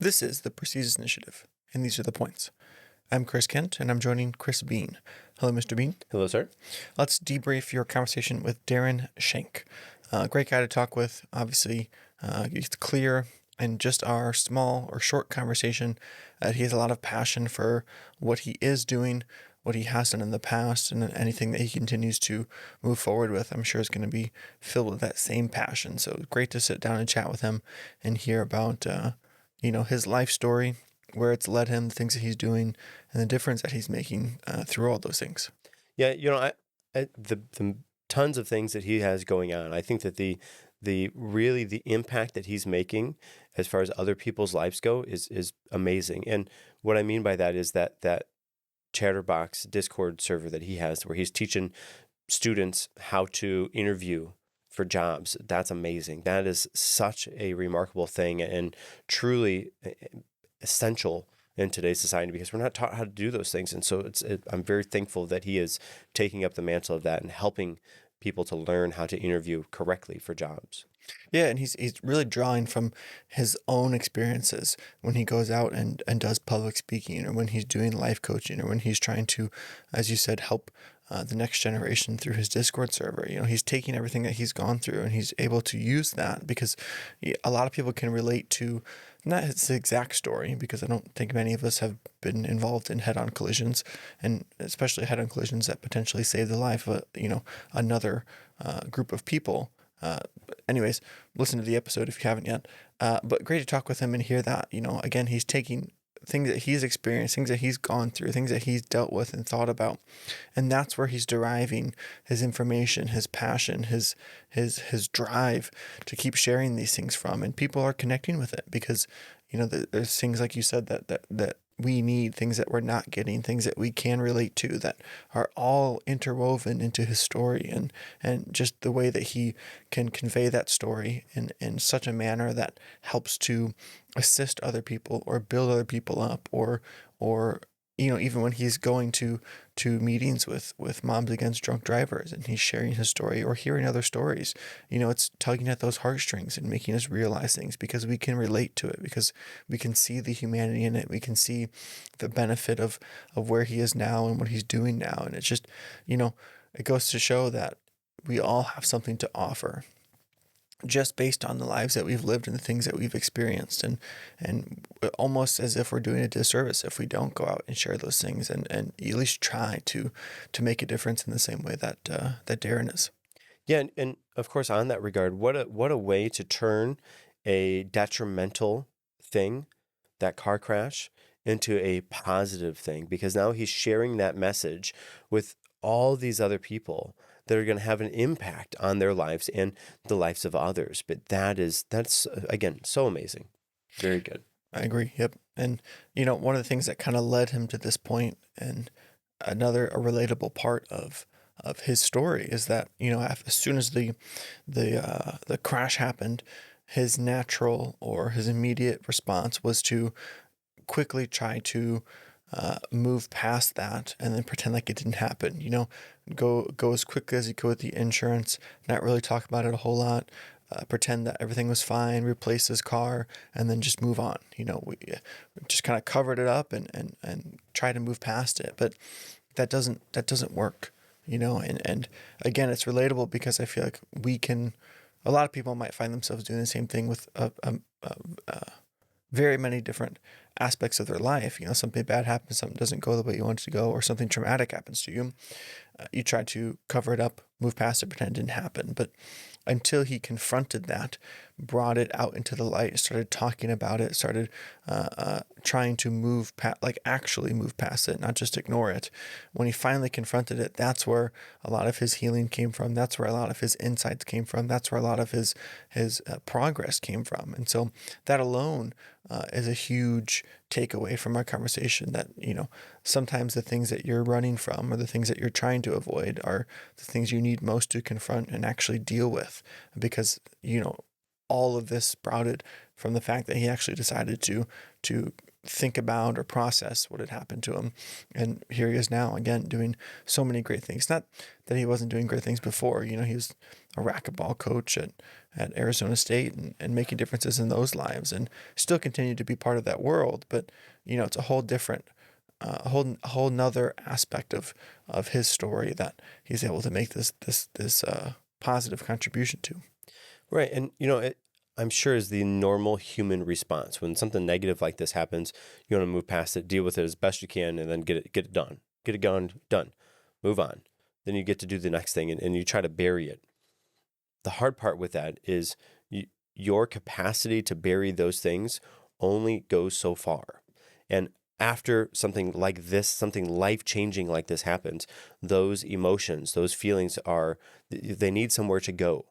This is the Precision Initiative, and these are the points. I'm Chris Kent, and I'm joining Chris Bean. Hello, Mr. Bean. Hello, sir. Let's debrief your conversation with Darren Shank. Great guy to talk with. Obviously, he's clear in just our small or short conversation. He has a lot of passion for what he is doing, what he has done in the past, and anything that he continues to move forward with, I'm sure is going to be filled with that same passion. So great to sit down and chat with him and hear about, his life story, where it's led him, the things that he's doing, and the difference that he's making through all those things. Yeah, the tons of things that he has going on. I think that the impact that he's making as far as other people's lives go is amazing. And what I mean by that is that Chatterbox Discord server that he has, where he's teaching students how to interview for jobs. That's amazing. That is such a remarkable thing and truly essential in today's society, because we're not taught how to do those things. And so I'm very thankful that he is taking up the mantle of that and helping people to learn how to interview correctly for jobs. Yeah, and he's really drawing from his own experiences when he goes out and does public speaking, or when he's doing life coaching, or when he's trying to, as you said, help the next generation through his Discord server. He's taking everything that he's gone through and he's able to use that, because a lot of people can relate to not his exact story, because I don't think many of us have been involved in head-on collisions, and especially head-on collisions that potentially save the life of another group of people. Anyways, listen to the episode if you haven't yet. But great to talk with him and hear that, again, he's taking things that he's experienced, things that he's gone through, things that he's dealt with and thought about. And that's where he's deriving his information, his passion, his drive to keep sharing these things from. And people are connecting with it because, there's things like you said that we need, things that we're not getting, things that we can relate to, that are all interwoven into his story, and just the way that he can convey that story in such a manner that helps to assist other people or build other people up, or even when he's going to meetings with Moms Against Drunk Drivers and he's sharing his story or hearing other stories, it's tugging at those heartstrings and making us realize things, because we can relate to it, because we can see the humanity in it. We can see the benefit of where he is now and what he's doing now. And it's just, it goes to show that we all have something to offer, just based on the lives that we've lived and the things that we've experienced, and almost as if we're doing a disservice if we don't go out and share those things and at least try to make a difference in the same way that Darren is. Yeah, and of course, on that regard, what a way to turn a detrimental thing, that car crash, into a positive thing, because now he's sharing that message with all these other people that are going to have an impact on their lives and the lives of others. But that's again so amazing. Very good. I agree. Yep. And one of the things that kind of led him to this point, and a relatable part of his story, is that as soon as the crash happened, his natural or his immediate response was to quickly try to move past that and then pretend like it didn't happen. Go as quickly as you could with the insurance, not really talk about it a whole lot, pretend that everything was fine, replace his car, and then just move on. We just kind of covered it up and try to move past it, but that doesn't work. And again, it's relatable because I feel like a lot of people might find themselves doing the same thing with very many different aspects of their life. Something bad happens, something doesn't go the way you want it to go, or something traumatic happens to you. You try to cover it up, move past it, pretend it didn't happen. But until he confronted that, brought it out into the light, started talking about it, started trying to actually move past it, not just ignore it. When he finally confronted it, that's where a lot of his healing came from. That's where a lot of his insights came from. That's where a lot of his progress came from. And so that alone is a huge takeaway from our conversation, that sometimes the things that you're running from, or the things that you're trying to avoid, are the things you need most to confront and actually deal with, because all of this sprouted from the fact that he actually decided to think about or process what had happened to him. And here he is now, again, doing so many great things. Not that he wasn't doing great things before. He was a racquetball coach at Arizona State and making differences in those lives, and still continued to be part of that world. But, it's a whole different, a whole nother aspect of his story that he's able to make this positive contribution to. Right. And, I'm sure is the normal human response. When something negative like this happens, you want to move past it, deal with it as best you can, and then get it done. Get it gone, done. Move on. Then you get to do the next thing, and you try to bury it. The hard part with that is your capacity to bury those things only goes so far. And after something like this, something life-changing like this happens, those emotions, those feelings they need somewhere to go.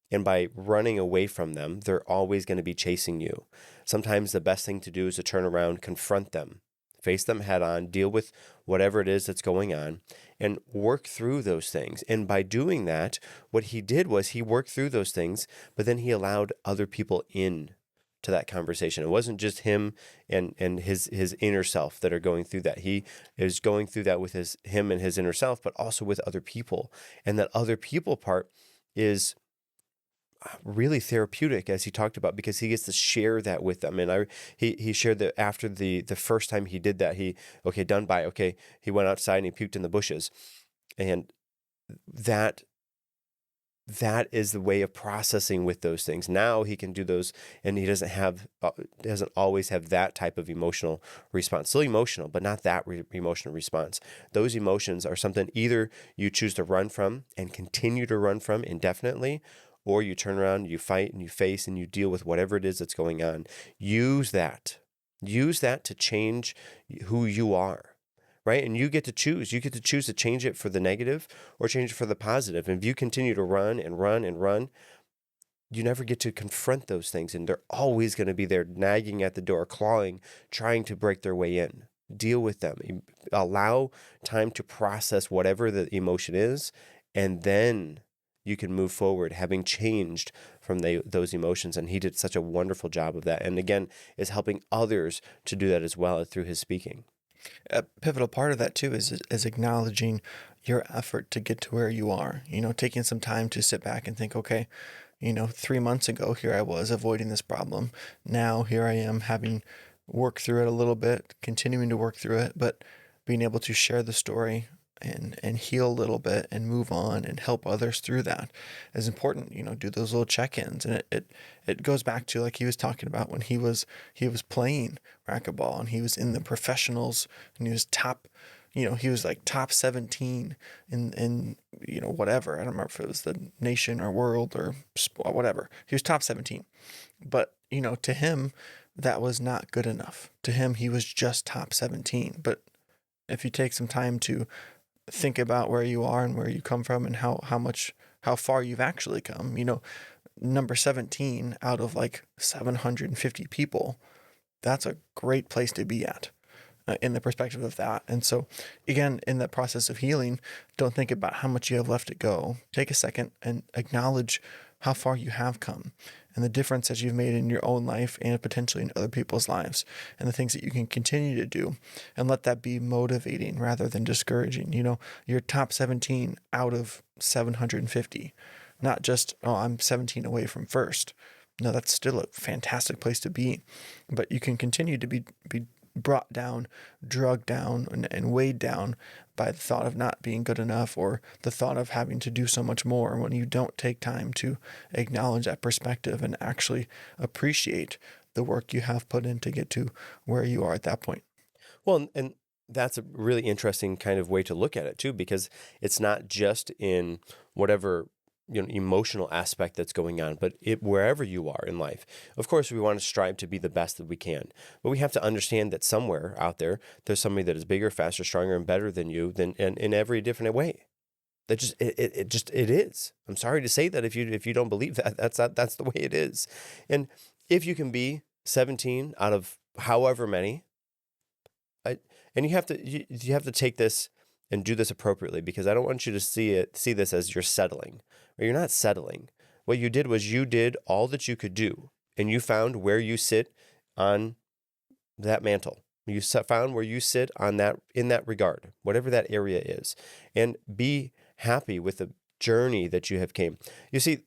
And by running away from them, they're always going to be chasing you. Sometimes the best thing to do is to turn around, confront them, face them head on, deal with whatever it is that's going on, and work through those things. And by doing that, what he did was he worked through those things, but then he allowed other people in to that conversation. It wasn't just him and his inner self that are going through that. He is going through that with him and his inner self, but also with other people. And that other people part is really therapeutic, as he talked about, because he gets to share that with them. And he shared that after the first time he did that, he went outside and he puked in the bushes. And that is the way of processing with those things. Now he can do those, and he doesn't always have that type of emotional response. Still emotional, but not that emotional response. Those emotions are something either you choose to run from and continue to run from indefinitely, or you turn around, you fight, and you face, and you deal with whatever it is that's going on. Use that. Use that to change who you are, right? And you get to choose. You get to choose to change it for the negative or change it for the positive. And if you continue to run and run and run, you never get to confront those things. And they're always going to be there nagging at the door, clawing, trying to break their way in. Deal with them. Allow time to process whatever the emotion is, and then you can move forward, having changed from those emotions. And he did such a wonderful job of that. And again, is helping others to do that as well through his speaking. A pivotal part of that too is acknowledging your effort to get to where you are. Taking some time to sit back and think, okay, 3 months ago, here I was avoiding this problem. Now here I am having worked through it a little bit, continuing to work through it, but being able to share the story and heal a little bit and move on and help others through that is important. Do those little check-ins. And it goes back to, like he was talking about, when he was playing racquetball and he was in the professionals and he was top, he was like top 17 in whatever. I don't remember if it was the nation or world or whatever. He was top 17. But, to him, that was not good enough. To him, he was just top 17. But if you take some time to think about where you are and where you come from and how far you've actually come, number 17 out of like 750 people, that's a great place to be at in the perspective of that. And so again, in the process of healing, don't think about how much you have left to go. Take a second and acknowledge how far you have come and the difference that you've made in your own life and potentially in other people's lives, and the things that you can continue to do, and let that be motivating rather than discouraging. You're top 17 out of 750, not just, oh, I'm 17 away from first. No, that's still a fantastic place to be, but you can continue to be brought down, drugged down, and weighed down by the thought of not being good enough or the thought of having to do so much more when you don't take time to acknowledge that perspective and actually appreciate the work you have put in to get to where you are at that point. Well, and that's a really interesting kind of way to look at it too, because it's not just in whatever emotional aspect that's going on, but wherever you are in life. Of course, we want to strive to be the best that we can, but we have to understand that somewhere out there's somebody that is bigger, faster, stronger, and better than you, in every different way. That just it is. I'm sorry to say that if you don't believe that, that's the way it is. And if you can be 17 out of however many, and you have to take this and do this appropriately, because I don't want you to see this as you're settling. Or you're not settling. What you did was you did all that you could do, and you found where you sit on that mantle. You found where you sit on that, in that regard, whatever that area is, and be happy with the journey that you have came. You see,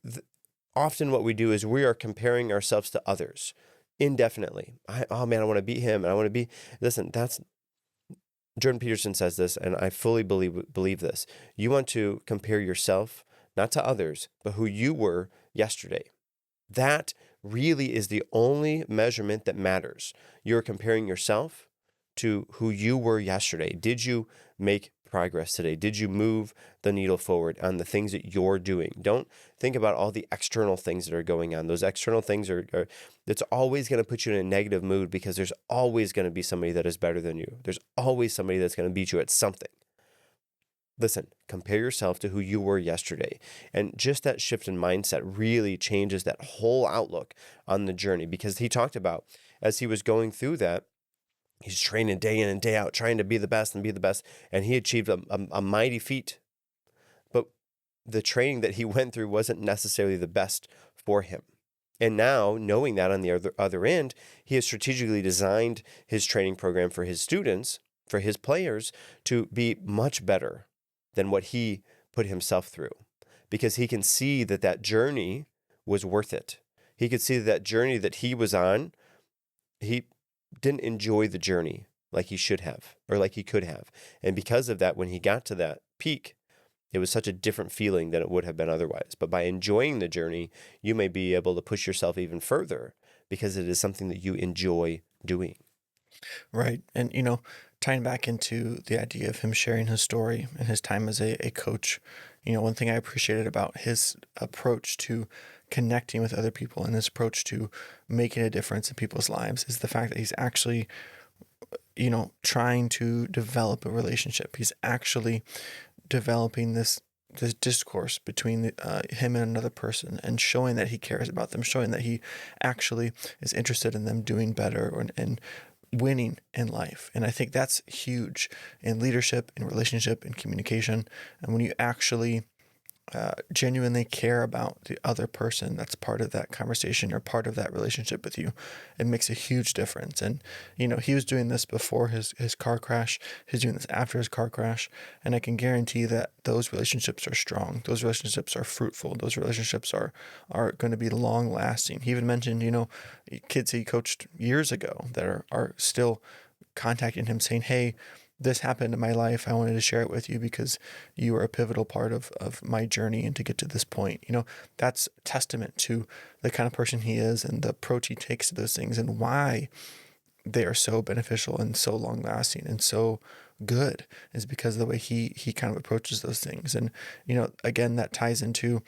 often what we do is we are comparing ourselves to others indefinitely. Oh man, I want to be him, and I want to be. Listen, that's Jordan Peterson says this, and I fully believe this. You want to compare yourself not to others, but who you were yesterday. That really is the only measurement that matters. You're comparing yourself to who you were yesterday. Did you make progress today? Did you move the needle forward on the things that you're doing? Don't think about all the external things that are going on. Those external things it's always going to put you in a negative mood, because there's always going to be somebody that is better than you. There's always somebody that's going to beat you at something. Listen, compare yourself to who you were yesterday. And just that shift in mindset really changes that whole outlook on the journey, because he talked about, as he was going through that, he's training day in and day out, trying to be the best and be the best. And he achieved a mighty feat. But the training that he went through wasn't necessarily the best for him. And now, knowing that on the other end, he has strategically designed his training program for his students, for his players, to be much better than what he put himself through. Because he can see that that journey was worth it. He could see that journey that he was on, he didn't enjoy the journey like he should have, or like he could have. And because of that, when he got to that peak, it was such a different feeling than it would have been otherwise. But by enjoying the journey, you may be able to push yourself even further, because it is something that you enjoy doing. Right. And, tying back into the idea of him sharing his story and his time as a coach, one thing I appreciated about his approach to connecting with other people and his approach to making a difference in people's lives is the fact that he's actually, trying to develop a relationship. He's actually developing this discourse between him and another person, and showing that he cares about them, showing that he actually is interested in them doing better and winning in life. And I think that's huge in leadership, in relationship, in communication. And when you actually genuinely care about the other person that's part of that conversation or part of that relationship with you, it makes a huge difference. And, he was doing this before his car crash. He's doing this after his car crash. And I can guarantee that those relationships are strong. Those relationships are fruitful. Those relationships are going to be long lasting. He even mentioned, kids he coached years ago that are still contacting him saying, hey, this happened in my life. I wanted to share it with you because you were a pivotal part of my journey and to get to this point. That's testament to the kind of person he is and the approach he takes to those things, and why they are so beneficial and so long lasting and so good is because of the way he kind of approaches those things. And, again, that ties into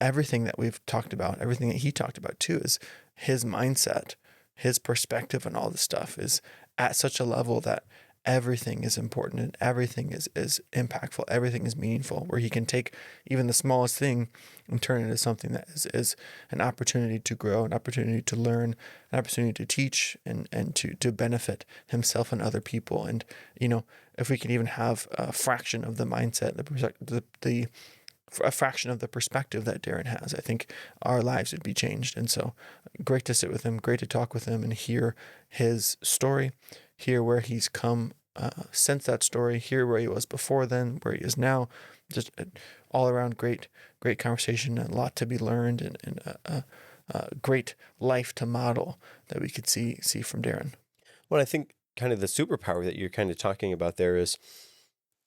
everything that we've talked about, everything that he talked about too, is his mindset, his perspective on all this stuff is at such a level that everything is important and everything is impactful. Everything is meaningful, where he can take even the smallest thing and turn it into something that is an opportunity to grow, an opportunity to learn, an opportunity to teach and to benefit himself and other people. And, if we can even have a fraction of the mindset, a fraction of the perspective that Darren has, I think our lives would be changed. And so great to sit with him, great to talk with him and hear his story, hear where he's come since that story, hear where he was before then, where he is now. Just all around great conversation, a lot to be learned, and a great life to model that we could see from Darren. Well, I think kind of the superpower that you're kind of talking about there is,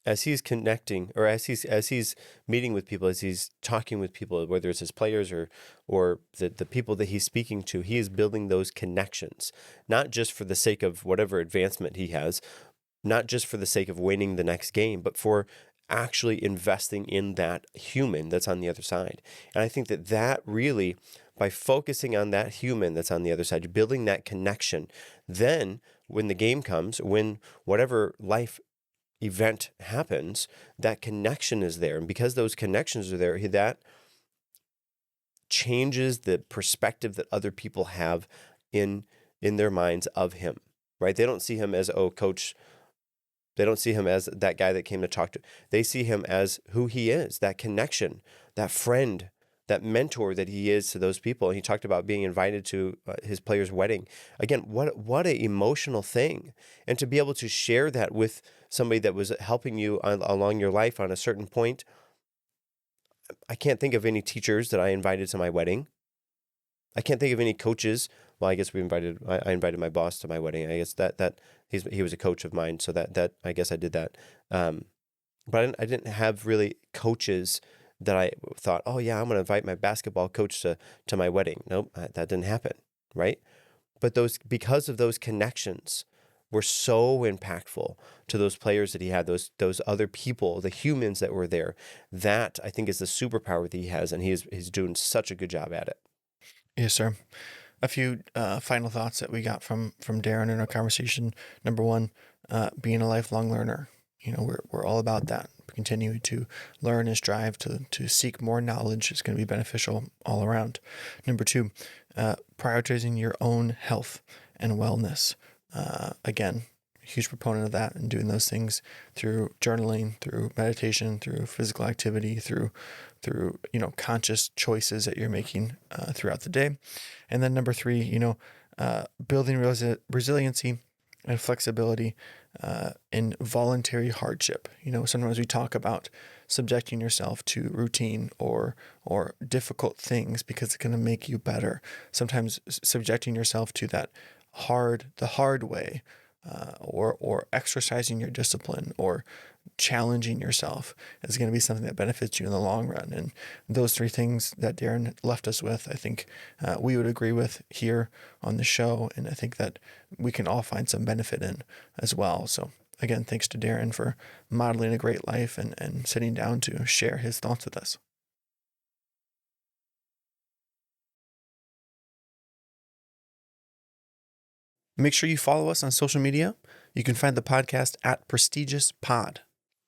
as he's connecting, or as he's meeting with people, as he's talking with people, whether it's his players or the people that he's speaking to, he is building those connections, not just for the sake of whatever advancement he has, not just for the sake of winning the next game, but for actually investing in that human that's on the other side. And I think that really, by focusing on that human that's on the other side, building that connection, then when the game comes, when whatever life event happens, that connection is there. And because those connections are there, that changes the perspective that other people have in their minds of him, right? They don't see him as, oh, coach. They don't see him as that guy that came to talk to. They see him as who he is, that connection, that friend that mentor that he is to those people. And he talked about being invited to his player's wedding. Again, what an emotional thing. And to be able to share that with somebody that was helping you along your life on a certain point. I can't think of any teachers that I invited to my wedding. I can't think of any coaches. Well, I guess I invited my boss to my wedding. I guess that he was a coach of mine, so that I guess I did that. But I didn't have really coaches that I thought, oh yeah, I'm going to invite my basketball coach to my wedding. Nope, that didn't happen, right? But because of those connections were so impactful to those players that he had, those other people, the humans that were there. That I think is the superpower that he has, and he's doing such a good job at it. Yes, sir. A few final thoughts that we got from Darren in our conversation. Number one, being a lifelong learner. We're all about that. Continue to learn and strive to seek more knowledge is going to be beneficial all around. Number two, prioritizing your own health and wellness. Again, huge proponent of that, and doing those things through journaling, through meditation, through physical activity, through conscious choices that you're making throughout the day. And then number three, building resiliency and flexibility in voluntary hardship. Sometimes we talk about subjecting yourself to routine or difficult things because it's going to make you better. Sometimes subjecting yourself to the hard way, or exercising your discipline or challenging yourself is going to be something that benefits you in the long run. And those three things that Darren left us with, I think we would agree with here on the show. And I think that we can all find some benefit in as well. So again, thanks to Darren for modeling a great life and sitting down to share his thoughts with us. Make sure you follow us on social media. You can find the podcast at Prestigious Pod.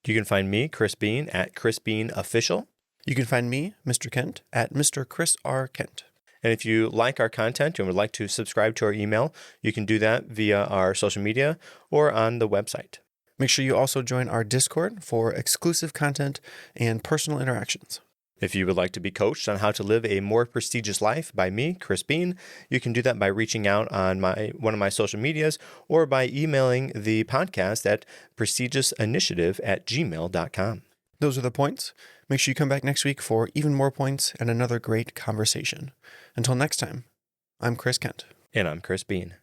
You can find me, Chris Bean, at Chris Bean Official. You can find me, Mr. Kent, at Mr. Chris R. Kent. And if you like our content and would like to subscribe to our email, you can do that via our social media or on the website. Make sure you also join our Discord for exclusive content and personal interactions. If you would like to be coached on how to live a more prestigious life by me, Chris Bean, you can do that by reaching out on one of my social medias or by emailing the podcast at prestigiousinitiative@gmail.com. Those are the points. Make sure you come back next week for even more points and another great conversation. Until next time, I'm Chris Kent. And I'm Chris Bean.